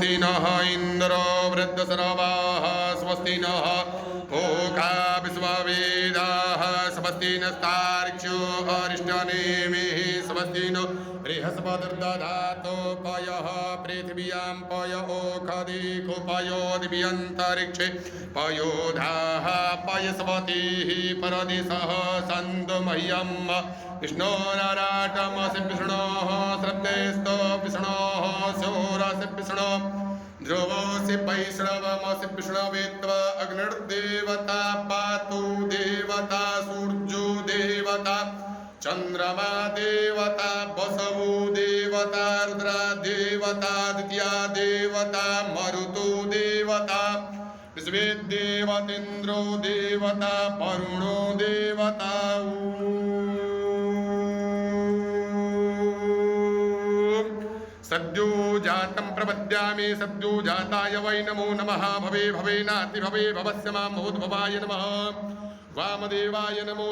स्वस्ति नः इन्द्रो वृद्धसर्वाः स्वस्ति नः ओका विश्ववेदाः स्वस्ति नस्तार्क्ष्यो अरिष्टनेमिः स्वस्ति नो बृहस्पतिर्दधातु पयः पृथिव्यां पय ओखदिको पयोदिव्यन्तरिक्षे पयोधाः पयस्पतिः परदिशः सन्तु मह्यं विष्णोराराटमसि विष्णोः श्रद्धेस्तो विष्णोः शोरसि विष्णो ध्रुवोऽसि वैष्णवमसि विष्णवेत्वा अग्निर्देवता पातु देवता सूर्यो देवता चंद्रमा देवता बसवो देवता रुद्रा देवता द्वितीया देवता मरुतो देवता विश्वे देवतेन्द्रो देवता वरुणो देवता सद्यो जातं प्रपद्यामि सद्यो जाताय वै नमो नमः भवे भवे नाति भवे भवस्य मां भूद्भवाय नमः वामदेवाय नमो